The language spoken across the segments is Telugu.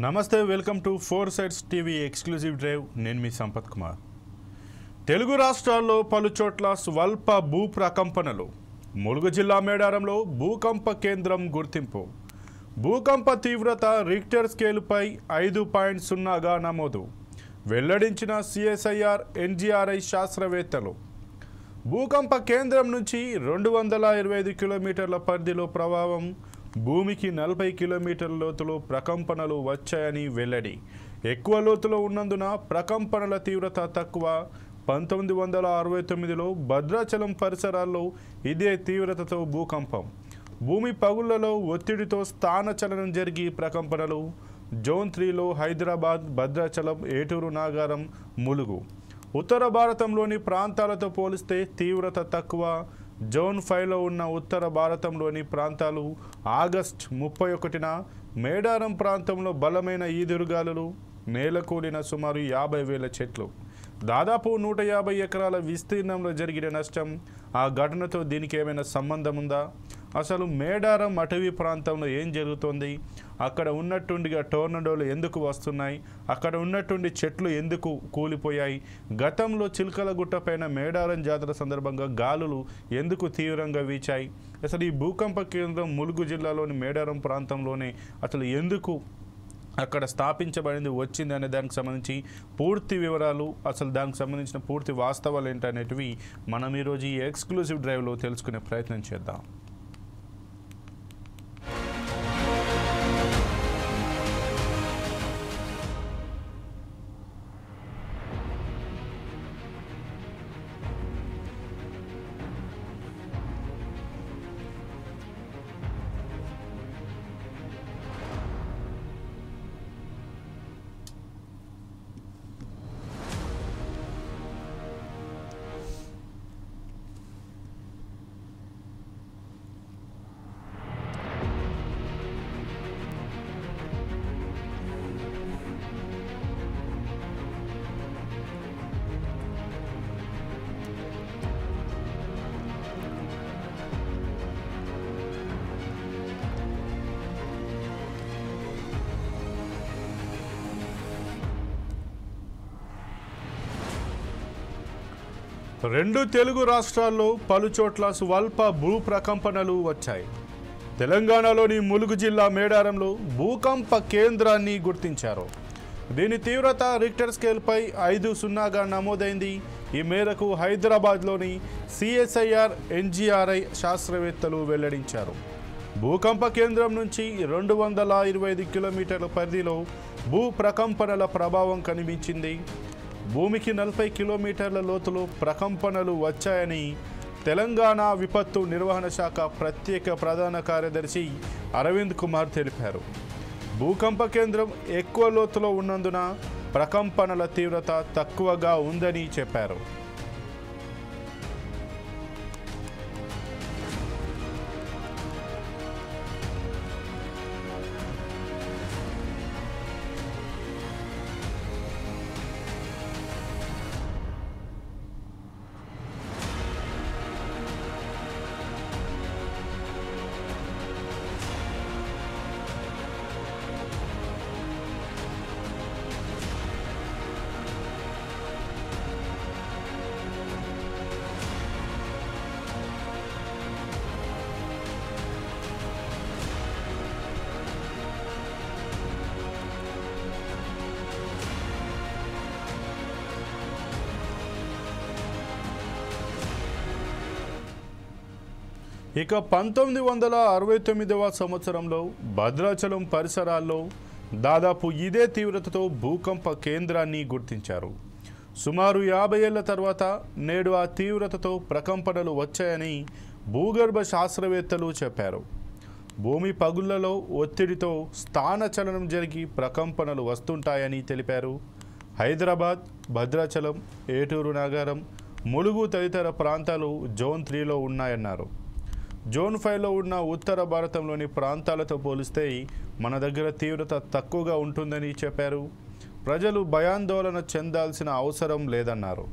నమస్తే welcome to four sides TV exclusive drive నేను మీ సంపత్ కుమార్ తెలుగు రాష్ట్రాల్లో పలు చోట్ల స్వల్ప భూ ప్రకంపనలు ములుగు జిల్లా మేడారంలో భూకంప కేంద్రం గుర్తింపు భూకంప తీవ్రత రిక్టర్ స్కేలుపై 5.0గా నమోదు వెల్లడించిన సిఎస్ఐఆర్ ఎన్జీఆర్ఐ శాస్త్రవేత్తలు భూకంప కేంద్రం నుంచి 225 కిలోమీటర్ల పరిధిలో ప్రభావం భూమికి 40 కిలోమీటర్ల లోతులో ప్రకంపనలు వచ్చాయని వెల్లడి ఎక్కువ లోతులో ఉన్నందున ప్రకంపనల తీవ్రత తక్కువ 1969లో భద్రాచలం పరిసరాల్లో ఇదే తీవ్రతతో భూకంపం భూమి పగుళ్లలో ఒత్తిడితో స్థానచలనం జరిగి ప్రకంపనలు జోన్ 3లో హైదరాబాద్ భద్రాచలం ఏటూరు నాగారం ములుగు ఉత్తర భారతంలోని ప్రాంతాలతో పోలిస్తే తీవ్రత తక్కువ జోన్ 5లో ఉన్న ఉత్తర భారతంలోని ప్రాంతాలు ఆగస్టు 31న మేడారం ప్రాంతంలో బలమైన ఈదురుగాలులు నేలకూలిన సుమారు 50,000 చెట్లు దాదాపు 150 ఎకరాల విస్తీర్ణంలో జరిగిన నష్టం ఆ ఘటనతో దీనికి ఏమైనా సంబంధం ఉందా అసలు మేడారం అటవీ ప్రాంతంలో ఏం జరుగుతోంది అక్కడ ఉన్నట్టుండిగా టోర్నడోలు ఎందుకు వస్తున్నాయి అక్కడ ఉన్నట్టుండి చెట్లు ఎందుకు కూలిపోయాయి గతంలో చిల్కల గుట్టపైన మేడారం జాతర సందర్భంగా గాలులు ఎందుకు తీవ్రంగా వీచాయి అసలు ఈ భూకంప కేంద్రం ములుగు జిల్లాలోని మేడారం ప్రాంతంలోనే అసలు ఎందుకు అక్కడ స్థాపించబడింది వచ్చింది అనే దానికి సంబంధించి పూర్తి వివరాలు అసలు దానికి సంబంధించిన పూర్తి వాస్తవాలు ఏంటనేటివి మనం ఈరోజు ఈ ఎక్స్క్లూజివ్ డ్రైవ్లో తెలుసుకునే ప్రయత్నం చేద్దాం రెండు తెలుగు రాష్ట్రాల్లో పలుచోట్ల స్వల్ప భూ ప్రకంపనలు వచ్చాయి తెలంగాణలోని ములుగు జిల్లా మేడారంలో భూకంప కేంద్రాన్ని గుర్తించారు దీని తీవ్రత రిక్టర్ స్కేల్పై 5.0గా నమోదైంది ఈ మేరకు హైదరాబాద్లోని సిఎస్ఐఆర్ ఎన్జీఆర్ఐ శాస్త్రవేత్తలు వెల్లడించారు భూకంప కేంద్రం నుంచి 225 కిలోమీటర్ల పరిధిలో భూ ప్రకంపనల ప్రభావం కనిపించింది భూమికి 40 కిలోమీటర్ల లోతులో ప్రకంపనలు వచ్చాయని తెలంగాణ విపత్తు నిర్వహణ శాఖ ప్రత్యేక ప్రధాన కార్యదర్శి అరవింద్ కుమార్ తెలిపారు భూకంప కేంద్రం ఎక్కువ లోతులో ఉన్నందున ప్రకంపనల తీవ్రత తక్కువగా ఉందని చెప్పారు ఇక 1969వ సంవత్సరంలో భద్రాచలం పరిసరాల్లో దాదాపు ఇదే తీవ్రతతో భూకంప కేంద్రాన్ని గుర్తించారు సుమారు 50 ఏళ్ల తర్వాత నేడు ఆ తీవ్రతతో ప్రకంపనలు వచ్చాయని భూగర్భ శాస్త్రవేత్తలు చెప్పారు భూమి పగుళ్లలో ఒత్తిడితో స్థానచలనం జరిగి ప్రకంపనలు వస్తుంటాయని తెలిపారు హైదరాబాద్ భద్రాచలం ఏటూరు నాగారం ములుగు తదితర ప్రాంతాలు జోన్ 3లో ఉన్నాయన్నారు జోన్ 5లో ఉన్న ఉత్తర భారతంలోని ప్రాంతాలతో పోలిస్తే మన దగ్గర తీవ్రత తక్కువగా ఉంటుందని చెప్పారు ప్రజలు భయాందోళన చెందాల్సిన అవసరం లేదన్నారు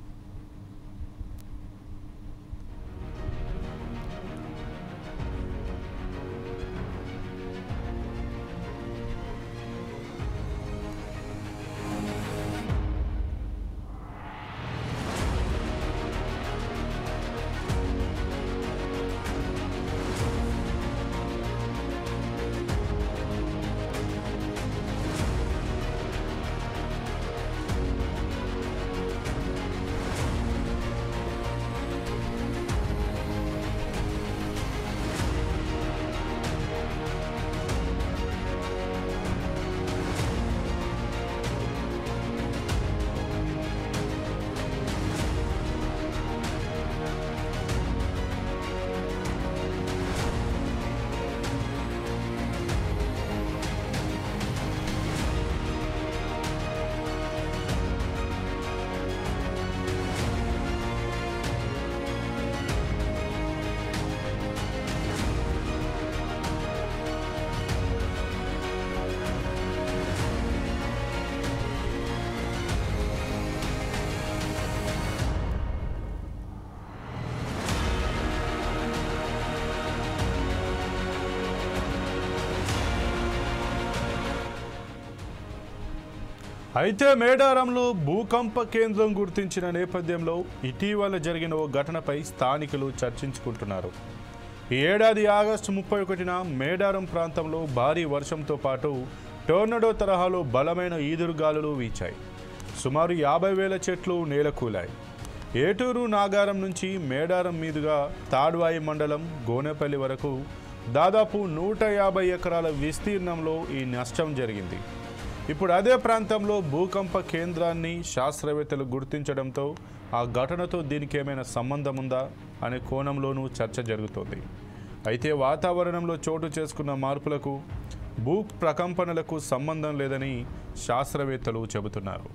అయితే మేడారంలో భూకంప కేంద్రం గుర్తించిన నేపథ్యంలో ఇటీవల జరిగిన ఓ ఘటనపై స్థానికులు చర్చించుకుంటున్నారు. ఈ ఏడాది ఆగస్టు 31న మేడారం ప్రాంతంలో భారీ వర్షంతో పాటు టోర్నడో తరహాలో బలమైన ఈదురుగాలులు వీచాయి. సుమారు 50,000 చెట్లు నేలకూలాయి. ఏటూరు నాగారం నుంచి మేడారం మీదుగా తాడ్వాయి మండలం గోనెపల్లి వరకు దాదాపు 150 ఎకరాల విస్తీర్ణంలో ఈ నష్టం జరిగింది. ఇప్పుడు అదే ప్రాంతంలో భూకంప కేంద్రాన్ని శాస్త్రవేత్తలు గుర్తించడంతో ఆ ఘటనతో దీనికి ఏమైనా సంబంధం ఉందా అనే కోణంలోనూ చర్చ జరుగుతోంది. అయితే వాతావరణంలో చోటు చేసుకున్న మార్పులకు భూ ప్రకంపనలకు సంబంధం లేదని శాస్త్రవేత్తలు చెబుతున్నారు.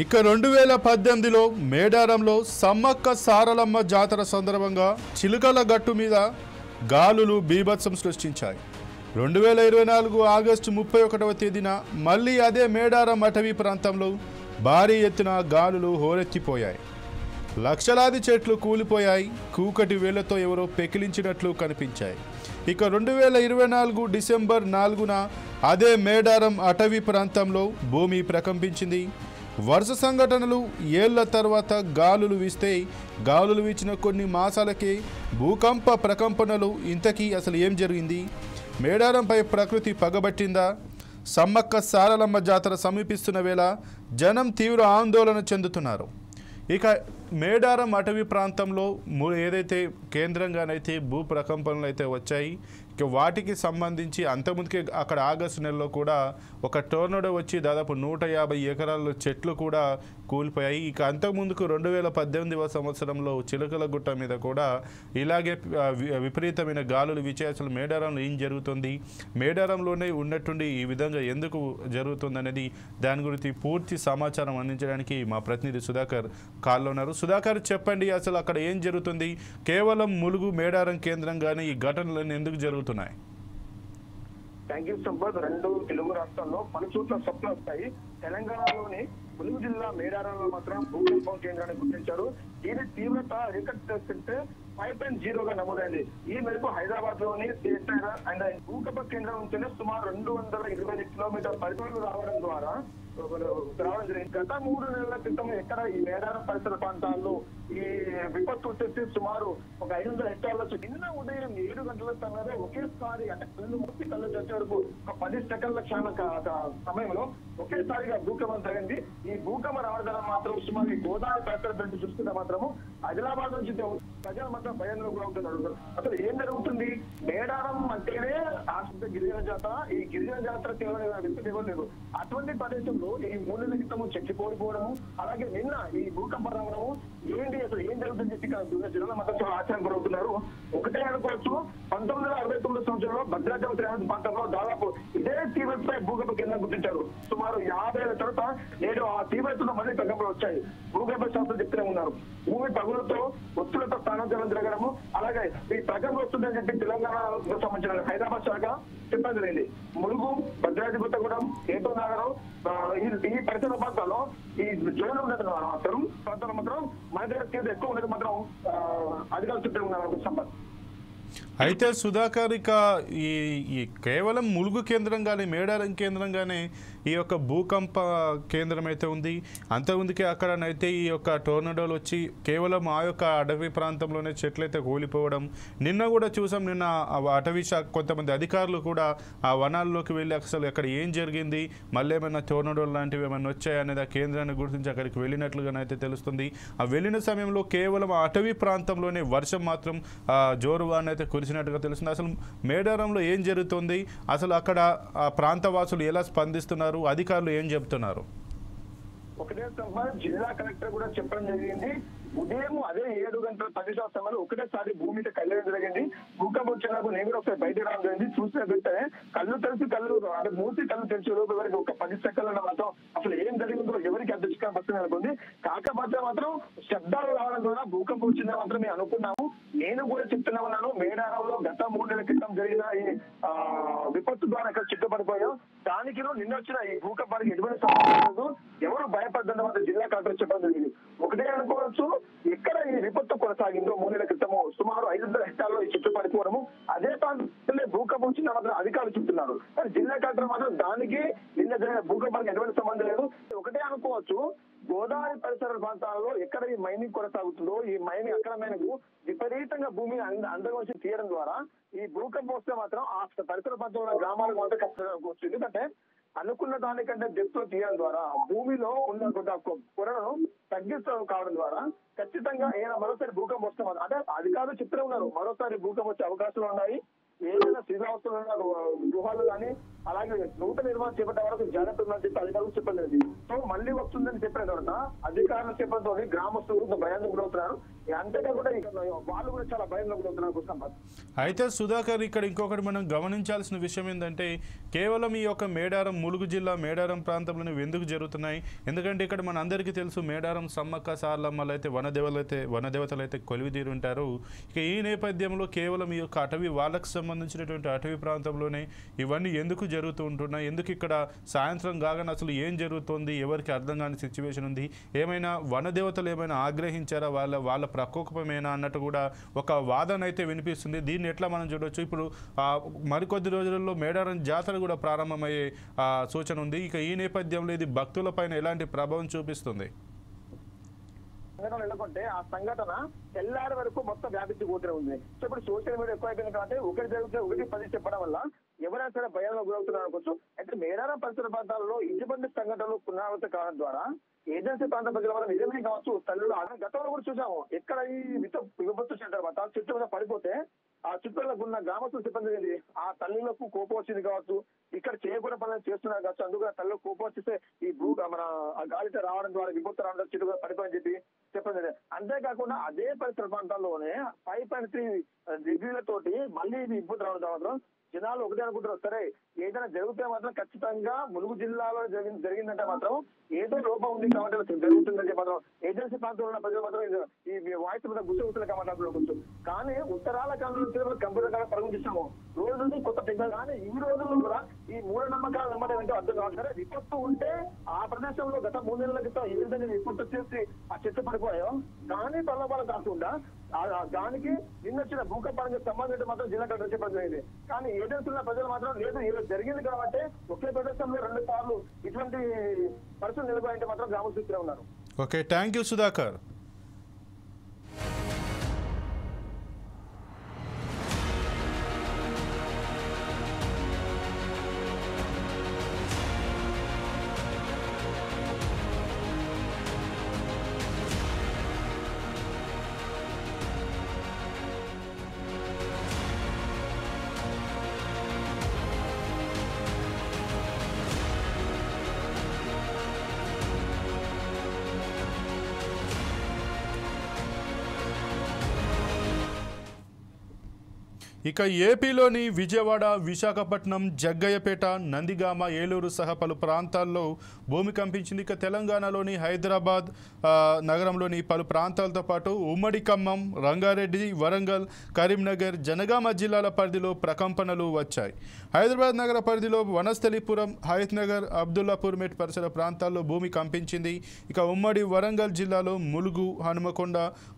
ఇక 2018లో మేడారంలో సమ్మక్క సారలమ్మ జాతర సందర్భంగా చిలుకల గట్టు మీద గాలులు బీభత్సం సృష్టించాయి. 2024 ఆగస్టు 31వ తేదీన మళ్ళీ అదే మేడారం అటవీ ప్రాంతంలో భారీ ఎత్తున గాలులు హోరెత్తిపోయాయి. లక్షలాది చెట్లు కూలిపోయాయి. కూకటి వేళ్లతో ఎవరో పెకిలించినట్లు కనిపించాయి. ఇక 2024 డిసెంబర్ 4న అదే మేడారం అటవీ ప్రాంతంలో భూమి ప్రకంపించింది. వరుస సంఘటనలు ఏళ్ల తర్వాత గాలులు వీస్తే గాలులు వీచిన కొన్ని మాసాలకే భూకంప ప్రకంపనలు. ఇంతకీ అసలు ఏం జరిగింది? మేడారంపై ప్రకృతి పగబట్టిందా? సమ్మక్క సారలమ్మ జాతర సమీపిస్తున్న వేళ జనం తీవ్ర ఆందోళన చెందుతున్నారు. ఇక మేడారం అటవీ ప్రాంతంలో ఏదైతే కేంద్రంగానైతే భూ ప్రకంపనలు అయితే వచ్చాయి, ఇక వాటికి సంబంధించి అంతకుముందుకే అక్కడ ఆగస్టు నెలలో కూడా ఒక టోర్నడో వచ్చి దాదాపు 150 ఎకరాల చెట్లు కూడా కూలిపోయాయి. ఇక అంతకుముందుకు 2018వ సంవత్సరంలో చిలుకల గుట్ట మీద కూడా ఇలాగే విపరీతమైన గాలులు వీచాయి. అసలు మేడారంలో ఏం జరుగుతుంది, మేడారంలోనే ఉన్నట్టుండి ఈ విధంగా ఎందుకు జరుగుతుంది అనేది దాని గురించి పూర్తి సమాచారం అందించడానికి మా ప్రతినిధి సుధాకర్ కాల్లో ఉన్నారు. సుధాకర్, చెప్పండి, అసలు అక్కడ ఏం జరుగుతుంది? కేవలం ములుగు మేడారం కేంద్రంగానే ఈ ఘటనలు ఎందుకు జరుగుతున్నాయి? Thank you Sampath. 2 తెలుగు రాష్ట్రాల్లో పలు చోట్ల స్వప్న వస్తాయి. తెలంగాణలోని ములుగు జిల్లా మేడారంలో మాత్రం భూకంపం కేంద్రాన్ని గుర్తించారు. దీని తీవ్రత రికార్డ్ 5.0గా నమోదైంది. ఈ మేరకు హైదరాబాద్ లోని అండ్ భూకంప కేంద్రం నుంచి సుమారు 220 కిలోమీటర్ల పరిధిలో రావడం ద్వారా జరిగింది. గత 3 నెలల క్రితం ఎక్కడ ఈ మేడారం పరిసర ప్రాంతాల్లో ఈ విపత్తు వచ్చేసి సుమారు ఒక 500 హెక్టార్ల నిన్న ఉదయం 7 గంటల సమయంలో ఒకేసారి అంటే కళ్ళు మూసి కళ్ళు తెచ్చే వరకు ఒక 10 సెకండ్ల సమయంలో ఒకేసారిగా భూకంపం జరిగింది. ఈ భూకంపం రావడం మాత్రం సుమారు ఈ గోదావరి పరిసర బెల్ట్ చూసుకుంటే మాత్రము ఆదిలాబాద్ నుంచి ప్రజలు మాత్రం భయంలో గురవుతున్నారు. అసలు ఏం జరుగుతుంది? మేడారం అంటేనే ఆశ్రిత గిరిజన జాతర. ఈ గిరిజన జాతర కేవలం లేదు. అటువంటి ప్రదేశంలో ప్రాంతాల్లో ఈ 3 నెలల క్రితం చచ్చిపోవడము, అలాగే నిన్న ఈ భూకంపం రావడము ఏంటి అసలు ఏం జరుగుతుందని చెప్పి ఇక్కడ జనాల మొత్తం చాలా ఆశ్చర్యం గురవుతున్నారు. ఒకటే అనుకోవచ్చు, 1969 సంవత్సరంలో భద్రాచలం శ్రీనివాస ప్రాంతంలో దాదాపు ఇదే తీవ్రతపై భూకంప కేంద్రం గుర్తించారు. సుమారు 50 ఏళ్ల తర్వాత నేడు ఆ తీవ్రతలో మళ్ళీ భూకంపాలు వచ్చాయి. భూకంప శాస్త్రం చెప్తూనే ఉన్నారు. భూమి పగులతో ఒత్తులతో స్థానాంతరం జరగడము, అలాగే ఈ ప్రకంపం వస్తుందని చెప్పి తెలంగాణకు సంబంధించిన హైదరాబాద్ శాఖ చెప్పడం జరిగింది. ములుగు, భద్రాద్రి కొత్తగూడెం, ఏటూరు నగరం ఈ పరిసర ప్రాంతాల్లో ఈ జోన్ ఉండదు ప్రాంతాల్లో మాత్రం మన దగ్గర తీవ్రత ఎక్కువ ఉండదు మాత్రం అధికారులు చెప్తూ ఉన్నారు. సంపత్ అయితే సుధాకర్, ఇక ఈ కేవలం ములుగు కేంద్రంగానే, మేడారం కేంద్రంగానే ఈ యొక్క భూకంప కేంద్రం అయితే ఉంది. అంతకుముందుకే అక్కడనైతే ఈ యొక్క టోర్నడోలు వచ్చి కేవలం ఆ యొక్క అడవి ప్రాంతంలోనే చెట్లయితే కూలిపోవడం నిన్న కూడా చూసాం. నిన్న అటవీ శాఖ కొంతమంది అధికారులు కూడా ఆ వనాల్లోకి వెళ్ళి అసలు అక్కడ ఏం జరిగింది, మళ్ళీ ఏమైనా టోర్నడోలు లాంటివి ఏమైనా వచ్చాయనేది ఆ కేంద్రాన్ని గురించి అక్కడికి వెళ్ళినట్లుగానైతే తెలుస్తుంది. ఆ వెళ్ళిన సమయంలో కేవలం ఆ అటవీ ప్రాంతంలోనే వర్షం మాత్రం జోరువాన్ అయితే కురిసినట్టుగా తెలుస్తుంది. అసలు మేడారంలో ఏం జరుగుతుంది, అసలు అక్కడ ఆ ప్రాంతవాసులు ఎలా స్పందిస్తున్నారు, అధికారులు ఏం చెప్తున్నారు? ఒకటే జిల్లా కలెక్టర్ కూడా చెప్పడం జరిగింది. ఉదయం అదే 7 గంటల 10 సమయంలో ఒకటేసారి భూమి మీద కళ్ళేయడం జరిగింది. భూకంపం వచ్చినప్పుడు నేను కూడా ఒకసారి బయట రావడం జరిగింది. చూసిన వెంటనే కళ్ళు తెలిసి అంటే మూసి కళ్ళు తెలిసి లోపల వరకు ఒక 10 సెకండ్ల మాత్రం అసలు ఏం జరిగిందో ఎవరికి అదృష్టంగా వస్తుంది అనుకుంది. కాకపోతే మాత్రం శబ్దాలు రావడం ద్వారా భూకంపం వచ్చిందని మాత్రం మేము అనుకున్నాము. నేను కూడా చెప్తున్నా ఉన్నాను, మేడారంలో గత 3 నెలల క్రితం జరిగిన ఈ విపత్తు ద్వారా ఇక్కడ చిక్కుపడిపోయాం. దానికి నిన్న వచ్చిన ఈ భూకంపానికి ఎటువంటి సంబంధం లేదు, ఎవరు భయపడ్డం మాత్రం జిల్లా కలెక్టర్ చెప్పడం జరిగింది. ఒకటే అనుకోవచ్చు, ఎక్కడ ఈ విపత్తు కొనసాగిందో 3 నెలల క్రితము సుమారు 500 హెక్టార్లో ఈ చెట్టు పడిపోవడము, అదే ప్రాంతంలో భూకంపం వచ్చిన మాత్రం అధికారులు చెప్తున్నారు. కానీ జిల్లా కలెక్టర్ మాత్రం దానికి నిన్న జరిగిన భూకంపానికి ఎటువంటి సంబంధం లేదు. ఒకటే అనుకోవచ్చు, గోదావరి పరిసర ప్రాంతాల్లో ఎక్కడ ఈ మైనింగ్ కొనసాగుతుందో, ఈ మైనింగ్ అక్రమైనకు విపరీతంగా భూమిని అందరించి తీయడం ద్వారా ఈ భూకంపం వస్తే మాత్రం ఆ పరిసర ప్రాంతంలో గ్రామాలకు మాత్రం కష్టంగా వస్తుంది. ఎందుకంటే అనుకున్న దానికంటే డెప్త్ తీయడం ద్వారా భూమిలో ఉన్న పొరను తగ్గిస్తూ కావడం ద్వారా ఖచ్చితంగా ఏదైనా మరోసారి భూకంపం వస్తే అంటే అధికారులు చెప్తూనే ఉన్నారు, మరోసారి భూకంపం వచ్చే అవకాశాలు ఉన్నాయి. ఏదైనా స్థిరాస్తులు ఉన్న గృహాలు కానీ అలాగే నూతన నిర్మాణం చేపట్టే వరకు జాగ్రత్త ఉందని చెప్పి అధికారులు చెప్పలేదు. సో మళ్ళీ వస్తుందని చెప్పిన తర్వాత అధికారులు చెప్పడంతో గ్రామస్తులు భయానికి గురవుతున్నారు. అంతేకాకుండా వాళ్ళు కూడా చాలా భయంలో గురవుతున్నారు. అయితే సుధాకర్, ఇక్కడ ఇంకొకటి మనం గమనించాల్సిన విషయం ఏంటంటే కేవలం ఈ యొక్క మేడారం, ములుగు జిల్లా మేడారం ప్రాంతంలో ఎందుకు జరుగుతున్నాయి? ఎందుకంటే ఇక్కడ మన అందరికీ తెలుసు, మేడారం సమ్మక్క సారలమ్మలు అయితే వనదేవతలు అయితే కొలివి తీరుంటారు. ఇక ఈ నేపథ్యంలో కేవలం ఈ యొక్క అటవీ వాళ్ళకు సంబంధించినటువంటి అటవీ ప్రాంతంలోనే ఇవన్నీ ఎందుకు జరుగుతూ ఉంటున్నాయి? ఎందుకు ఇక్కడ సాయంత్రం కాగానే అసలు ఏం జరుగుతుంది, ఎవరికి అర్థం కాని సిచ్యువేషన్ ఉంది? ఏమైనా వనదేవతలు ఏమైనా ఆగ్రహించారా, వాళ్ళ ప్రకోపమేనా అన్నట్టు కూడా ఒక వాదన అయితే వినిపిస్తుంది. దీన్ని ఎట్లా మనం చూడవచ్చు? ఇప్పుడు మరికొద్ది రోజులలో మేడారం జాతర కూడా ప్రారంభమయ్యే సూచన ఉంది. ఇక ఈ నేపథ్యంలో ఇది భక్తులపైన ఎలాంటి ప్రభావం చూపిస్తుంది? ఎందుకంటే ఆ సంఘటన తెల్లారి వరకు మొత్తం వ్యాపించిపోతూనే ఉంది. సో ఇప్పుడు సోషల్ మీడియా ఎక్కువ అయిపోయింది కాబట్టి ఒకటి జరిగితే 1, 10 చెప్పడం వల్ల ఎవరైనా సరే భయంలో గురవుతున్నారు అనుకోవచ్చు. అయితే మేడారం పరిసర ప్రాంతాల్లో ఇటువంటి సంఘటనలు పునరావృతం కావడం ద్వారా ఏజెన్సీ ప్రాంత ప్రజల వల్ల నిజమే కావచ్చు, తల్లులు గతంలో కూడా చూసాము, ఎక్కడ ఈ విపత్తు వచ్చిన తర్వాత చెట్టు మీద పడిపోతే ఆ చుట్టూలకు ఉన్న గ్రామస్తులు చెప్పండి, ఆ తల్లులకు కోపం వచ్చింది కావచ్చు, ఇక్కడ చేయకూడని పనులు చేస్తున్నారు కావచ్చు, అందుకు తల్లులకు కోపం వచ్చేస్తే ఈ మన ఆ గాలితో రావడం ద్వారా విపత్తు రావడం చెట్టు మీద పడిపోయని చెప్పి చెప్పండి. అంతేకాకుండా అదే పరిసర ప్రాంతాల్లోనే 5.3 డిగ్రీలతోటి మళ్ళీ ఇది విపత్తు రావడం మాత్రం జనాలు ఒకటే అనుకుంటారు, సరే ఏదైనా జరిగితే మాత్రం ఖచ్చితంగా ములుగు జిల్లాలో జరిగిందంటే మాత్రం ఏదో లోపం ఉంది కాబట్టి జరుగుతుందంటే మాత్రం ఏజెన్సీ ప్రాంతంలో ఉన్న ప్రజలు మాత్రం ఈ వాయిస్ మీద గుసగుసలుగా మాట్లాడుకోవచ్చు. కానీ ఉత్తరాల కాలంలో కంప్యూటర్ కాలం పరిగణిస్తాము, రోజు నుండి కొత్త టెక్నాలజీ. కానీ ఈ రోజుల్లో కూడా ఈ మూఢనమ్మకాలు నమ్మడం అర్థం కావాలి. సరే విపత్తు ఉంటే ఆ ప్రదేశంలో గత 3 నెలల క్రితం ఏ విధంగా విపత్తు వచ్చేసి ఆ చెట్టు పడిపోయాయో కానీ ప్రలోభాలు కాకుండా దానికి నిన్నొచ్చిన భూకంపానికి సంబంధించి మాత్రం జిల్లా కలెక్టర్ చెప్పడం జరిగింది. కానీ ఏజెన్సీల ప్రజలు మాత్రం లేదు, ఇలా జరిగింది కాబట్టి ఒకే ప్రదేశంలో 2 సార్లు ఇటువంటి పరిస్థితులు నిలబడంటే మాత్రం గ్రామస్తులు ఉన్నారు. Okay, thank you Sudhakar. ఇక ఏపీలోని విజయవాడ, విశాఖపట్నం, జగ్గయ్యపేట, నందిగామ, ఏలూరు సహా పలు ప్రాంతాల్లో భూమి కంపించింది. ఇక తెలంగాణలోని హైదరాబాద్ నగరంలోని పలు ప్రాంతాలతో పాటు ఉమ్మడి ఖమ్మం, రంగారెడ్డి, వరంగల్, కరీంనగర్, జనగామ జిల్లాల పరిధిలో ప్రకంపనలు వచ్చాయి. హైదరాబాద్ నగర పరిధిలో వనస్థలిపురం, హయత్ నగర్, అబ్దుల్లాపూర్ మెట్ పరిసర ప్రాంతాల్లో భూమి కంపించింది. ఇక ఉమ్మడి వరంగల్ జిల్లాలో ములుగు, హనుమకొండ,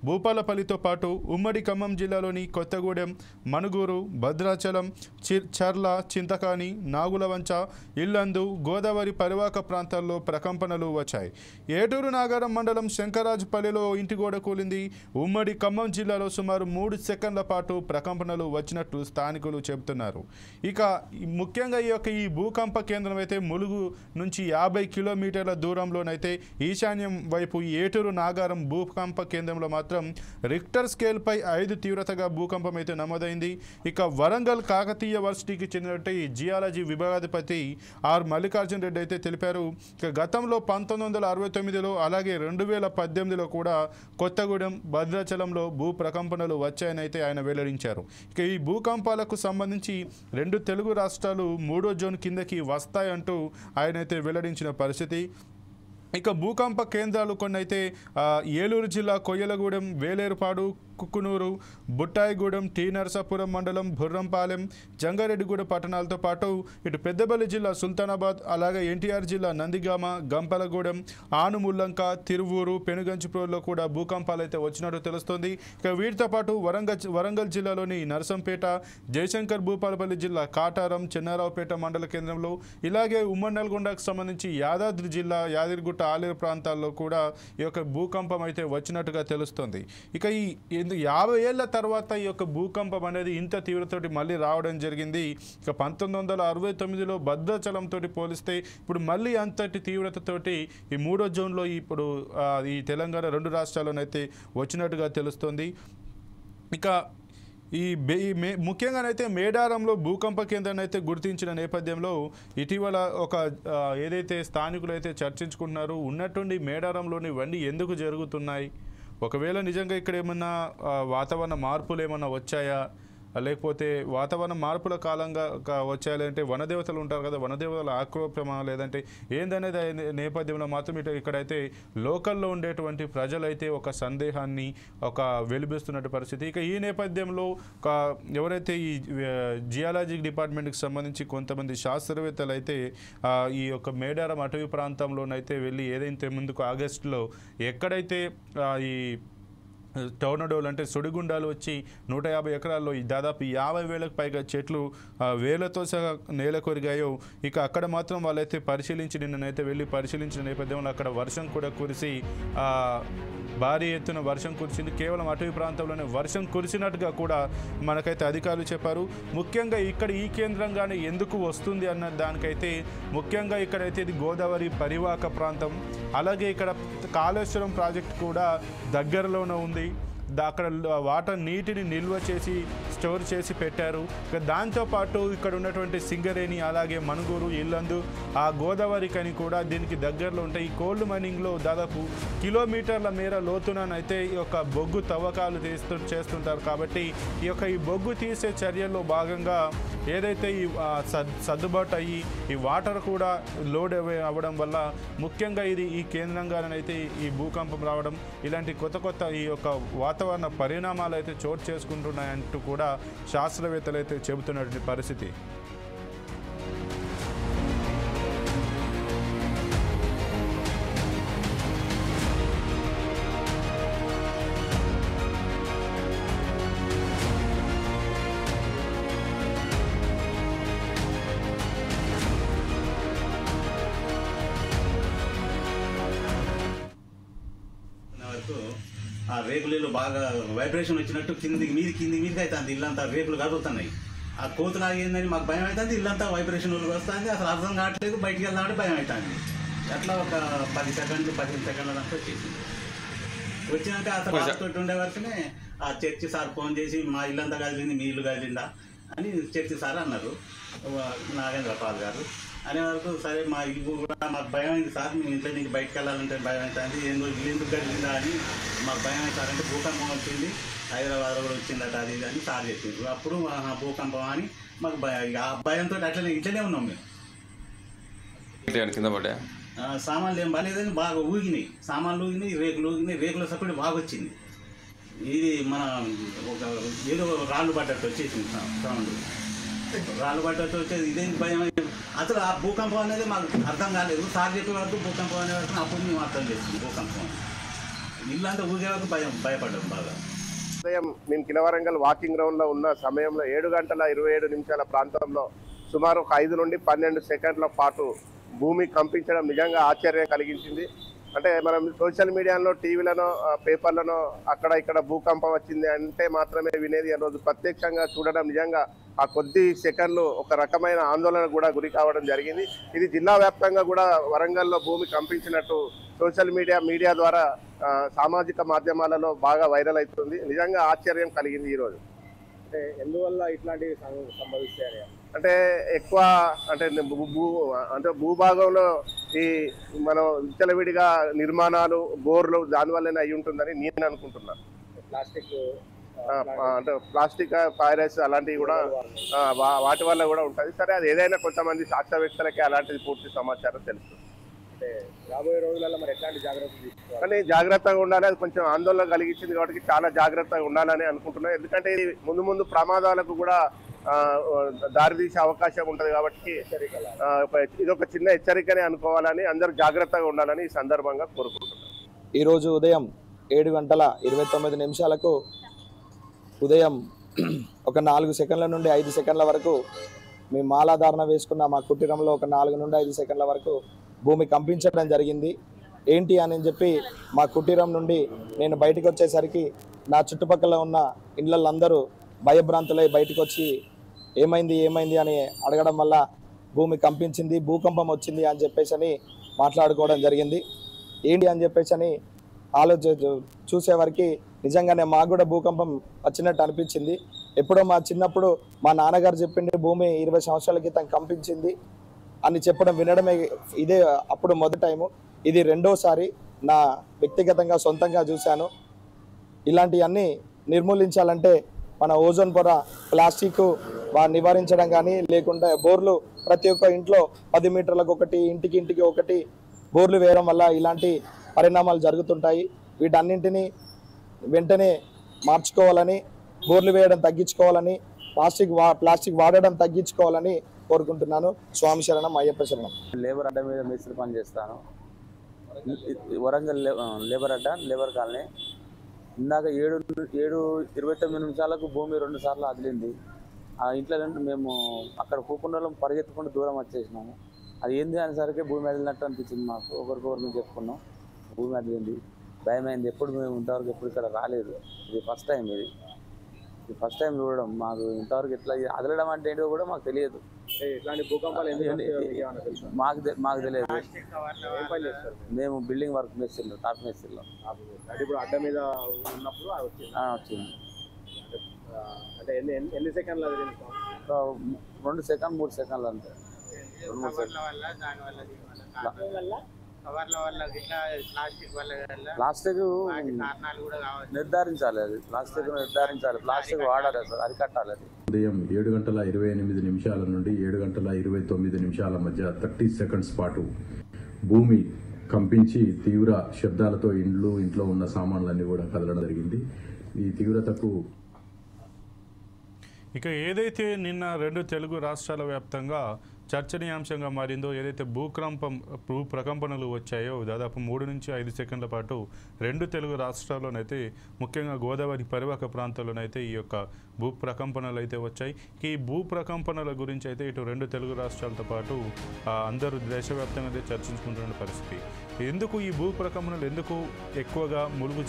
భూపాలపల్లితో పాటు ఉమ్మడి ఖమ్మం జిల్లాలోని కొత్తగూడెం, మనుగూరు, భద్రాచలం, చర్ల, చింతకాని, నాగులవంచ, ఇల్లందు, గోదావరి పరివాహక ప్రాంతాల్లో ప్రకంపనలు వచ్చాయి. ఏటూరు నాగారం మండలం శంకరాజపల్లిలో ఇంటి గోడ కూలింది. ఉమ్మడి ఖమ్మం జిల్లాలో సుమారు 3 సెకండ్ల పాటు ప్రకంపనలు వచ్చినట్లు స్థానికులు చెబుతున్నారు. ఇక ముఖ్యంగా ఈ భూకంప కేంద్రం అయితే ములుగు నుంచి 50 కిలోమీటర్ల దూరంలోనైతే ఈశాన్యం వైపు ఏటూరు నాగారం భూకంప కేంద్రంలో మాత్రం రిక్టర్ స్కేల్పై 5 తీవ్రతగా భూకంపం అయితే నమోదైంది. ఇక వరంగల్ కాకతీయ వర్సిటీకి చెందినట్టు జియాలజీ విభాగాధిపతి ఆర్ మల్లికార్జున రెడ్డి అయితే తెలిపారు. ఇక గతంలో 1969లో అలాగే 2018లో కూడా కొత్తగూడెం, భద్రాచలంలో భూ ప్రకంపనలు వచ్చాయని అయితే ఆయన వెల్లడించారు. ఇక ఈ భూకంపాలకు సంబంధించి 2 తెలుగు రాష్ట్రాలు 3వ జోన్ కిందకి వస్తాయంటూ ఆయన అయితే వెల్లడించిన పరిస్థితి. ఇక భూకంప కేంద్రాలు కొన్ని అయితే ఏలూరు జిల్లా కొయ్యలగూడెం, వేలేరుపాడు, కుక్కునూరు, బుట్టాయిగూడెం, టీ నరసాపురం మండలం, బుర్రంపాలెం, జంగారెడ్డిగూడ పట్టణాలతో పాటు ఇటు పెద్దపల్లి జిల్లా సుల్తానాబాద్, అలాగే ఎన్టీఆర్ జిల్లా నందిగామ, గంపలగూడెం, ఆనుముల్లంక, తిరువూరు, పెనుగంచిప్రోల్లో కూడా భూకంపాలు అయితే వచ్చినట్టు తెలుస్తోంది. ఇక వీటితో పాటు వరంగల్ జిల్లాలోని నరసంపేట, జయశంకర్ భూపాలపల్లి జిల్లా కాటారం, చెన్నారావుపేట మండల కేంద్రంలో, ఇలాగే ఉమ్మడి నల్గొండకు సంబంధించి యాదాద్రి జిల్లా యాదగిరిగుట్ట, ఆలేరు ప్రాంతాల్లో కూడా ఈ యొక్క భూకంపం అయితే వచ్చినట్టుగా తెలుస్తోంది. ఇక ఈ 50 ఏళ్ల తర్వాత ఈ యొక్క భూకంపం అనేది ఇంత తీవ్రతోటి మళ్ళీ రావడం జరిగింది. ఇక 1969లో భద్రాచలంతో పోలిస్తే ఇప్పుడు మళ్ళీ అంతటి తీవ్రతతోటి ఈ 3వ జోన్లో ఇప్పుడు ఈ తెలంగాణ 2 రాష్ట్రాల్లోనైతే వచ్చినట్టుగా తెలుస్తోంది. ఇక ముఖ్యంగానైతే మేడారంలో భూకంప కేంద్రాన్ని అయితే గుర్తించిన నేపథ్యంలో ఇటీవల ఏదైతే స్థానికులు అయితే చర్చించుకుంటున్నారు, ఉన్నట్టుండి మేడారంలోని ఇవన్నీ ఎందుకు జరుగుతున్నాయి, ఒకవేళ నిజంగా ఇక్కడ ఏమన్నా వాతావరణ మార్పులు ఏమన్నా వచ్చాయా, లేకపోతే వాతావరణ మార్పుల కాలంగా వచ్చాయంటే వనదేవతలు ఉంటారు కదా, వనదేవతల ఆక్రోపమా లేదంటే ఏందనేది నేపథ్యంలో మాత్రం ఇక్కడైతే లోకల్లో ఉండేటువంటి ప్రజలైతే ఒక సందేహాన్ని వెలిపిస్తున్నట్టు పరిస్థితి. ఇక ఈ నేపథ్యంలో ఎవరైతే ఈ జియాలజీ డిపార్ట్మెంట్కి సంబంధించి కొంతమంది శాస్త్రవేత్తలు అయితే ఈ యొక్క మేడారం అటవీ ప్రాంతంలోనైతే వెళ్ళి ఏదైతే ముందుకు ఆగస్టులో ఎక్కడైతే ఈ టోర్నడోలు అంటే సుడిగుండాలు వచ్చి 150 ఎకరాల్లో దాదాపు 50,000కు పైగా చెట్లు వేలతో సహా నేల కొరిగాయో, ఇక అక్కడ మాత్రం వాళ్ళైతే నిన్ననైతే వెళ్ళి పరిశీలించిన నేపథ్యంలో అక్కడ వర్షం కూడా కురిసి భారీ ఎత్తున వర్షం కురిసింది. కేవలం అటవీ ప్రాంతంలోనే వర్షం కురిసినట్టుగా కూడా మనకైతే అధికారులు చెప్పారు. ముఖ్యంగా ఇక్కడ ఈ కేంద్రంగానే ఎందుకు వస్తుంది అన్న దానికైతే ముఖ్యంగా ఇక్కడైతే ఇది గోదావరి పరివాహక ప్రాంతం, అలాగే ఇక్కడ కాళేశ్వరం ప్రాజెక్ట్ కూడా దగ్గరలోనే ఉంది. అక్కడ వాటర్ నీటిని నిల్వ చేసి స్టోర్ చేసి పెట్టారు. ఇక దాంతోపాటు ఇక్కడ ఉన్నటువంటి సింగరేణి, అలాగే మనుగూరు, ఇల్లందు, ఆ గోదావరికని కూడా దీనికి దగ్గరలో ఉంటాయి. ఈ కోల్డ్ మైనింగ్లో దాదాపు కిలోమీటర్ల మేర లోతునైతే ఈ యొక్క బొగ్గు తవ్వకాలు చేస్తుంటారు. కాబట్టి ఈ బొగ్గు తీసే చర్యల్లో భాగంగా ఏదైతే ఈ సర్దుబాటు అయ్యి ఈ వాటర్ కూడా లోడ్ అవ్వడం వల్ల ముఖ్యంగా ఈ కేంద్రంగానైతే ఈ భూకంపం రావడం, ఇలాంటి కొత్త ఈ యొక్క వాతావరణ పరిణామాలు అయితే చోటు చేసుకుంటున్నాయంటూ కూడా శాస్త్రవేత్తలు అయితే చెబుతున్నటువంటి పరిస్థితి. ఆ రేకులు బాగా వైబ్రేషన్ వచ్చినట్టు కింది మీదకి అవుతుంది, ఇల్లంతా రేకులు కదులుతున్నాయి. ఆ కోతులు ఆగిందని మాకు భయం అవుతుంది, ఇల్లంతా వైబ్రేషన్ వస్తుంది, అసలు అర్థం కావట్లేదు, బయటికి వెళ్దామంటే భయం అవుతుంది. అట్లా ఒక 10 సెకండ్లు 15 సెకండ్ల దాకా వచ్చేసింది. వచ్చినాక అసలు వాళ్ళతోటి ఉండే వరకునే ఆ చర్చి సార్ ఫోన్ చేసి మా ఇల్లంతా కదిలింది, మీ ఇల్లు కదిలిందా అని చర్చి సార్ అన్నారు, నాగేంద్ర పాల్ గారు. అనే వరకు సరే మా ఇల్లు కూడా మాకు భయం అయింది సార్, మేము ఇంట్లో నుంచి బయటకు వెళ్ళాలంటే భయం అవుతుంది, ఏందో ఇల్లు ఎందుకు కలిగిందా అని మాకు భయం అయింది సార్. అంటే భూకంపం వచ్చింది, హైదరాబాద్లో కూడా వచ్చిందట అది ఇది అని సార్ చెప్పిండ్రు. అప్పుడు భూకంపం అని మాకు ఆ భయంతో అట్లనే ఇట్లనే ఉన్నాం మేము. కింద పడ్డా సామాన్లు ఏం బాగాలేదని బాగా ఊగినాయి, సామాన్లు ఊగినాయి, రేకులు ఊగినాయి, రేకుల సప్పుడు బాగా వచ్చింది. ఇది మన ఒక ఏదో రాళ్ళు పడ్డట్టు వచ్చేసింది సౌండ్, రాళ్ళు పడ్డట్టు వచ్చేది. ఇదేం భయం అసలు ఆ భూకంపం అనేది మాకు అర్థం కాలేదు. సార్ చెప్పే వరకు భూకంపం అనే వరకు అప్పుడు మేము అర్థం చేస్తుంది భూకంపం. ఇల్లంతా ఊగే వరకు భయపడ్డాం బాగా. ఉదయం మేము కిలవరంగల్ వాకింగ్ గ్రౌండ్లో ఉన్న సమయంలో 7:27 ప్రాంతంలో సుమారు 5 నుండి 12 సెకండ్ల పాటు భూమి కంపించడం నిజంగా ఆశ్చర్యం కలిగించింది. అంటే మనం సోషల్ మీడియాలో, టీవీలలో, పేపర్లను అక్కడ ఇక్కడ భూకంపం వచ్చింది అంటే మాత్రమే వినేది. ఆ రోజు ప్రత్యక్షంగా చూడడం నిజంగా ఆ కొద్ది సెకండ్లు ఒక రకమైన ఆందోళన కూడా గురి కావడం జరిగింది. ఇది జిల్లా వ్యాప్తంగా కూడా వరంగల్లో భూమి కంపించినట్టు సోషల్ మీడియా ద్వారా సామాజిక మాధ్యమాలలో బాగా వైరల్ అవుతుంది. నిజంగా ఆశ్చర్యం కలిగింది ఈరోజు. అంటే ఎందువల్ల ఇట్లాంటివి సంభవిస్తాయి అంటే ఎక్కువ అంటే భూభాగంలో ఈ మనం విచ్చలవిడిగా నిర్మాణాలు, బోర్లు దానివల్లనే అయి ఉంటుందని నేను అనుకుంటున్నాను. ప్లాస్టిక్ అంటే ప్లాస్టిక్, పైరస్ అలాంటివి కూడా వాటి వల్ల కూడా ఉంటుంది. సరే, అది ఏదైనా కొంతమంది శాస్త్రవేత్తలకే అలాంటిది పూర్తి సమాచారం తెలుసు. అంటే రాబోయే రోజులలో మరి ఎట్లాంటి జాగ్రత్తలు తీసుకోవాలి? కానీ జాగ్రత్తగా ఉండాలి. అది కొంచెం ఆందోళన కలిగించింది కాబట్టి చాలా జాగ్రత్తగా ఉండాలని అనుకుంటున్నాను. ఎందుకంటే ఇది ముందు ప్రమాదాలకు కూడా దారితీసే అవకాశం ఉంటుంది కాబట్టి ఇది ఒక చిన్న హెచ్చరికనే అనుకోవాలని, అందరూ జాగ్రత్తగా ఉండాలని ఈ సందర్భంగా కోరుకుంటున్నాను. ఈరోజు ఉదయం 7:29 ఉదయం ఒక 4 సెకండ్ల నుండి 5 సెకండ్ల వరకు మేము మాలాధారణ వేసుకున్న మా కుటీరంలో ఒక 4 నుండి 5 సెకండ్ల వరకు భూమి కంపించడం జరిగింది. ఏంటి అని చెప్పి మా కుటీరం నుండి నేను బయటకు వచ్చేసరికి నా చుట్టుపక్కల ఉన్న ఇళ్ళందరూ భయభ్రాంతులై బయటకు వచ్చి ఏమైంది అని అడగడం వల్ల భూమి కంపించింది, భూకంపం వచ్చింది అని చెప్పేసి మాట్లాడుకోవడం జరిగింది. ఏంటి అని చెప్పేసి చూసేవారికి నిజంగానే మాకు కూడా భూకంపం వచ్చినట్టు అనిపించింది. ఎప్పుడో మా చిన్నప్పుడు మా నాన్నగారు చెప్పింది భూమి 20 సంవత్సరాల క్రితం కంపించింది అని చెప్పడం వినడమే ఇదే అప్పుడు మొదటి టైము. ఇది రెండోసారి నా వ్యక్తిగతంగా సొంతంగా చూశాను. ఇలాంటివన్నీ నిర్మూలించాలంటే మన ఓజోన్ పొర, ప్లాస్టిక్ నివారించడం కానీ, లేకుంటే బోర్లు ప్రతి ఒక్క ఇంట్లో 10 మీటర్లకు ఒకటి, ఇంటికి ఒకటి బోర్లు వేయడం వల్ల ఇలాంటి పరిణామాలు జరుగుతుంటాయి. వీటన్నింటినీ వెంటనే మార్చుకోవాలని, బోర్లు వేయడం తగ్గించుకోవాలని, ప్లాస్టిక్ వాడడం తగ్గించుకోవాలని కోరుకుంటున్నాను. స్వామి శరణం, అయ్యప్ప శరణం. లేబర్ అడ్డ మీద మేస్త్రి పని చేస్తాను. Warangal labour colony. ఇందాక 7:29 భూమి 2 సార్లు అదిలింది. ఆ ఇంట్లో మేము అక్కడ కూకుండా పరిగెత్తుకుంటూ దూరం వచ్చేసినాము. అది ఏంది అనేసరికి భూమి అదిలినట్టు అనిపించింది మాకు. ఒకరికొకరు మేము చెప్పుకున్నాం, భూమి అదిలింది, భయమైంది. ఎప్పుడు మేము ఇంతవరకు ఎప్పుడు ఇక్కడ రాలేదు, ఇది ఫస్ట్ టైం. ఇది ఫస్ట్ టైం చూడడం. మాకు ఇంతవరకు ఎట్లా అదలడం అంటే ఏంటో కూడా మాకు తెలియదు. ఇట్లాంటి భూకంపాలు మాకు తెలియదు. మేము బిల్డింగ్ వర్క్ మేస్త్రీలో, టాప్ మేస్త్రీలో. ఇప్పుడు అడ్డ మీద ఉన్నప్పుడు వచ్చింది. అంటే ఎన్ని సెకండ్లు అది? 2 సెకండ్ 3 సెకండ్లు అంతే. ప్లాస్టిక్ నిర్ధారించాలి, అది ప్లాస్టిక్ నిర్ధారించాలి, ప్లాస్టిక్ వాడాలి, అసలు అరికట్టాలి. అది ఉదయం 7:28 నుండి 7:29 మధ్య 30 సెకండ్స్ పాటు భూమి కంపించి తీవ్ర శబ్దాలతో ఇంట్లో ఉన్న సామాన్లన్నీ కూడా కదలడం జరిగింది. ఈ తీవ్రతకు ఇక ఏదైతే నిన్న 2 తెలుగు రాష్ట్రాల వ్యాప్తంగా చర్చనీయాంశంగా మారిందో, ఏదైతే భూ ప్రకంపనలు వచ్చాయో దాదాపు 3 నుంచి 5 సెకండ్ల పాటు 2 తెలుగు రాష్ట్రాల్లోనైతే, ముఖ్యంగా గోదావరి పరివాహక ప్రాంతాల్లోనైతే ఈ యొక్క భూ ప్రకంపనలు అయితే వచ్చాయి. ఈ భూ ప్రకంపనల గురించి అయితే ఇటు 2 తెలుగు రాష్ట్రాలతో పాటు అందరూ దేశవ్యాప్తంగా అయితే చర్చించుకుంటున్న పరిస్థితి. ఎందుకు ఈ భూ ప్రకంపనలు ఎందుకు ఎక్కువగా ములుగు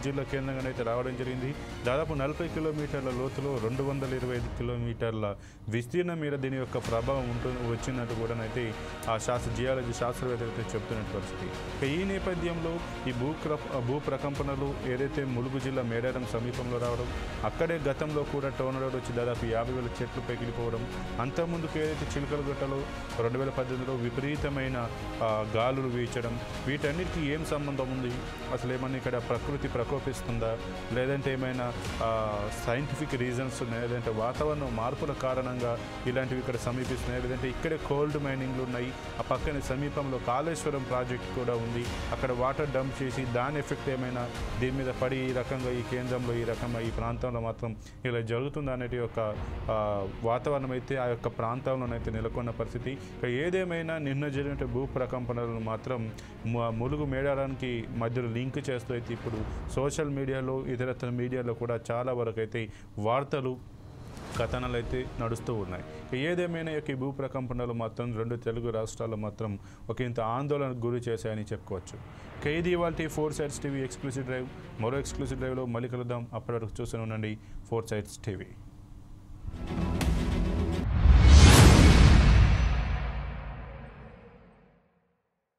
జిల్లా కేంద్రంగా అయితే రావడం జరిగింది. దాదాపు 40 కిలోమీటర్ల లోతులో 225 కిలోమీటర్ల విస్తీర్ణం మీద దీని యొక్క ప్రభావం వచ్చినట్టు కూడా అయితే ఆ జియాలజీ శాస్త్రవేత్తలు అయితే చెప్తున్న పరిస్థితి. ఈ నేపథ్యంలో ఈ భూ ప్రకంపనలు ఏదైతే ములుగు జిల్లా మేడారం సమీపంలో రావడం, అక్కడే గతంలో కూడా టోర్నడోలు వచ్చి దాదాపు 50,000 చెట్లు పెకిలిపోవడం, అంతకుముందుకు ఏదైతే చిలకలగుట్టలో 2018లో విపరీతమైన గాలులు వీచడం, వీటన్నిటికీ ఏం సంబంధం ఉంది? అసలు ఏమన్నా ఇక్కడ ప్రకృతి ప్రకోపిస్తుందా, లేదంటే ఏమైనా సైంటిఫిక్ రీజన్స్ ఉన్నాయా, లేదంటే వాతావరణ మార్పుల కారణంగా ఇలాంటివి ఇక్కడ సమీపిస్తున్నాయి, లేదంటే ఇక్కడే కోల్డ్ మైనింగ్లు ఉన్నాయి, ఆ పక్కనే సమీపంలో కాళేశ్వరం ప్రాజెక్ట్ కూడా ఉంది, అక్కడ వాటర్ డంప్ చేసి దాని ఎఫెక్ట్ ఏమైనా దీని మీద పడి ఈ రకంగా ఈ కేంద్రంలో ఈ రకంగా ఈ ప్రాంతంలో మాత్రం ఇలా జరుగుతుంది అనేది ఒక వాతావరణం అయితే ఆ యొక్క ప్రాంతంలోనైతే నెలకొన్న పరిస్థితి. ఏదేమైనా నిన్న జరిగిన భూ ప్రకంపనలను మాత్రం ములుగు మేడారానికి మధ్యలో లింక్ చేస్తూ అయితే ఇప్పుడు సోషల్ మీడియాలో ఇతరత్ర మీడియాలో కూడా చాలా వరకు అయితే వార్తలు కథనాలు అయితే నడుస్తూ ఉన్నాయి. ఏదేమైనా ఈ భూ ప్రకంపనలు మాత్రం 2 తెలుగు రాష్ట్రాల్లో మాత్రం ఒక ఇంత ఆందోళనకు గురి చేశాయని చెప్పుకోవచ్చు. ఇది ఇవాళ 4 Sides TV ఎక్స్క్లూసివ్ డ్రైవ్. మరో ఎక్స్క్లూసివ్ డ్రైవ్లో మళ్ళీ కలుద్దాం. అప్పటి వరకు చూస్తూనే ఉండండి 4 Sides TV.